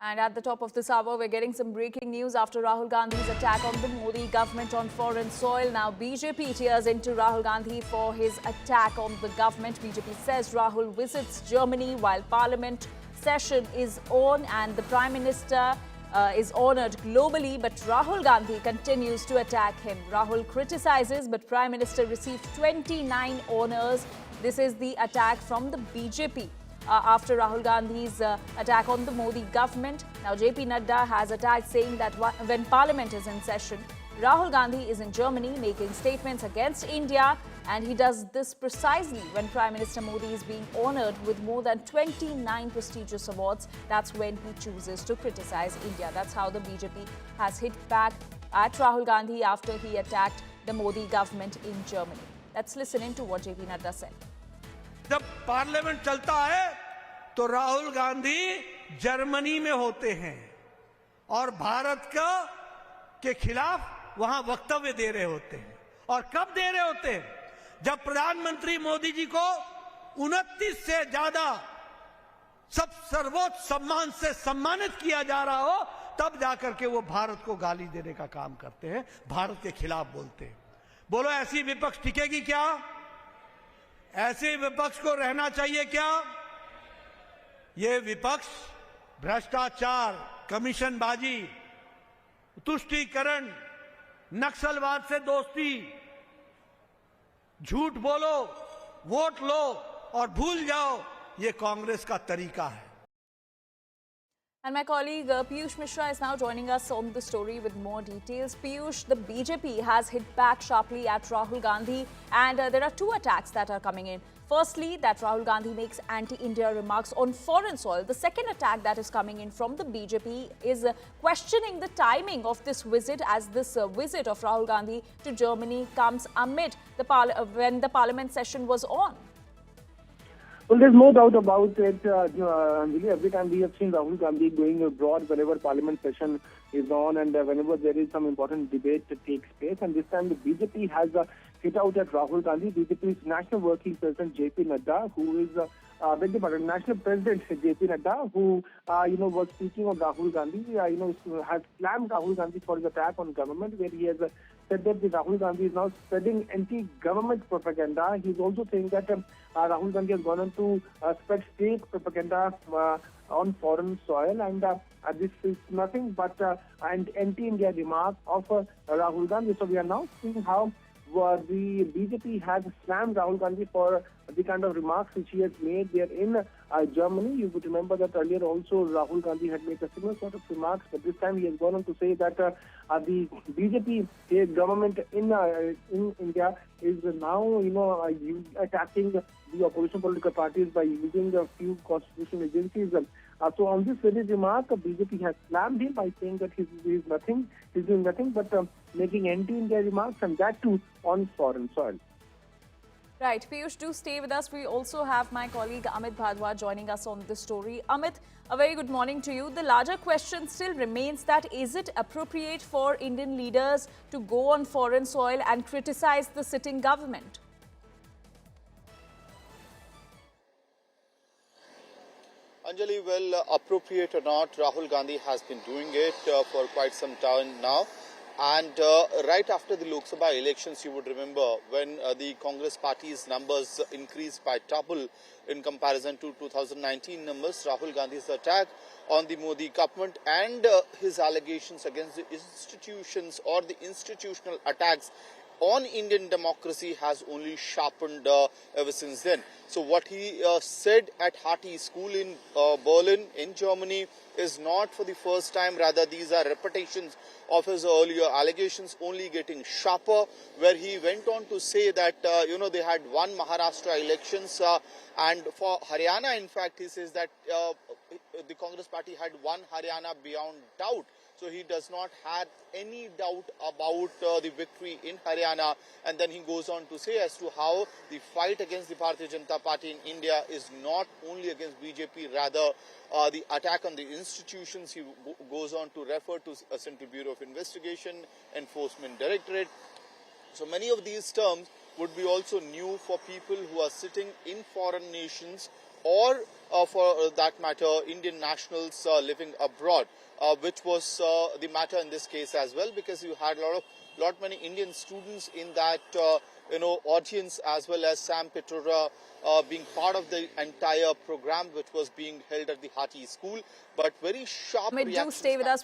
And at the top of this hour, we're getting some breaking news after Rahul Gandhi's attack on the Modi government on foreign soil. Now, BJP tears into Rahul Gandhi for his attack on the government. BJP says Rahul visits Germany while Parliament session is on and the Prime Minister is honoured globally, but Rahul Gandhi continues to attack him. Rahul criticizes, but Prime Minister received 29 honours. This is the attack from the BJP. After Rahul Gandhi's attack on the Modi government. Now, JP Nadda has attacked, saying that when Parliament is in session, Rahul Gandhi is in Germany making statements against India, and he does this precisely when Prime Minister Modi is being honoured with more than 29 prestigious awards. That's when he chooses to criticize India. That's how the BJP has hit back at Rahul Gandhi after he attacked the Modi government in Germany. Let's listen in to what JP Nadda said. जब parliament चलता है तो Rahul Gandhi Germany में होते हैं और भारत के खिलाफ वहां वक्तव्य दे रहे होते हैं। और कब दे रहे होते हैं? जब प्रधानमंत्री मोदी जी को 29 से ज्यादा सर्वोच्च सम्मान से सम्मानित किया जा रहा हो, तब जाकर के वो भारत को गाली देने का काम करते हैं, भारत के खिलाफ बोलते हैं। बोलो, ऐसी विपक्ष टिकेगी क्या? ऐसे विपक्ष को रहना चाहिए क्या? ये विपक्ष भ्रष्टाचार, कमीशनबाजी, तुष्टीकरण, नक्सलवाद से दोस्ती, झूठ बोलो, वोट लो और भूल जाओ, ये कांग्रेस का तरीका है। And my colleague Piyush Mishra is now joining us on the story with more details. Piyush, the BJP has hit back sharply at Rahul Gandhi, and there are two attacks that are coming in. Firstly, that Rahul Gandhi makes anti-India remarks on foreign soil. The second attack that is coming in from the BJP is questioning the timing of this visit, as this visit of Rahul Gandhi to Germany comes amid when the parliament session was on. Well, there's no doubt about it. Really, every time we have seen Rahul Gandhi going abroad whenever Parliament session is on and whenever there is some important debate that takes place. And this time the BJP has hit out at Rahul Gandhi. BJP's National Working President JP Nadda, who is National President JP Nadda, who was speaking of Rahul Gandhi, has slammed Rahul Gandhi for his attack on government, where he has said that Rahul Gandhi is now spreading anti-government propaganda. He's also saying that Rahul Gandhi has gone on to spread fake propaganda on foreign soil, and this is nothing but an anti-India remark of Rahul Gandhi. So we are now seeing how the BJP has slammed Rahul Gandhi for the kind of remarks which he has made there in Germany. You would remember that earlier also Rahul Gandhi had made a similar sort of remarks, but this time he has gone on to say that the BJP government in India is now attacking the opposition political parties by using a few constitutional agencies. So on this very remark, BJP has slammed him by saying that he's doing nothing but making anti-India remarks, and that too on foreign soil. Right, Piyush, do stay with us. We also have my colleague Amit Bhardwaj joining us on this story. Amit, a very good morning to you. The larger question still remains that is it appropriate for Indian leaders to go on foreign soil and criticize the sitting government? Anjali, well, appropriate or not, Rahul Gandhi has been doing it for quite some time now. And right after the Lok Sabha elections, you would remember when the Congress party's numbers increased by double in comparison to 2019 numbers, Rahul Gandhi's attack on the Modi government and his allegations against the institutions or the institutional attacks on Indian democracy has only sharpened ever since then. So what he said at Harty School in Berlin in Germany is not for the first time. Rather, these are repetitions of his earlier allegations, only getting sharper, where he went on to say that, they had won Maharashtra elections and for Haryana, in fact, he says that the Congress party had won Haryana beyond doubt. So he does not have any doubt about the victory in Haryana. And then he goes on to say as to how the fight against the Bharatiya Janata Party in India is not only against BJP, rather the attack on the institutions. He goes on to refer to a Central Bureau of Investigation, Enforcement Directorate. So many of these terms would be also new for people who are sitting in foreign nations or for that matter, Indian nationals living abroad, which was the matter in this case as well, because you had lot many Indian students in that audience, as well as Sam Pitroda being part of the entire program which was being held at the Hati School. But very sharp Do reactions. stay with us.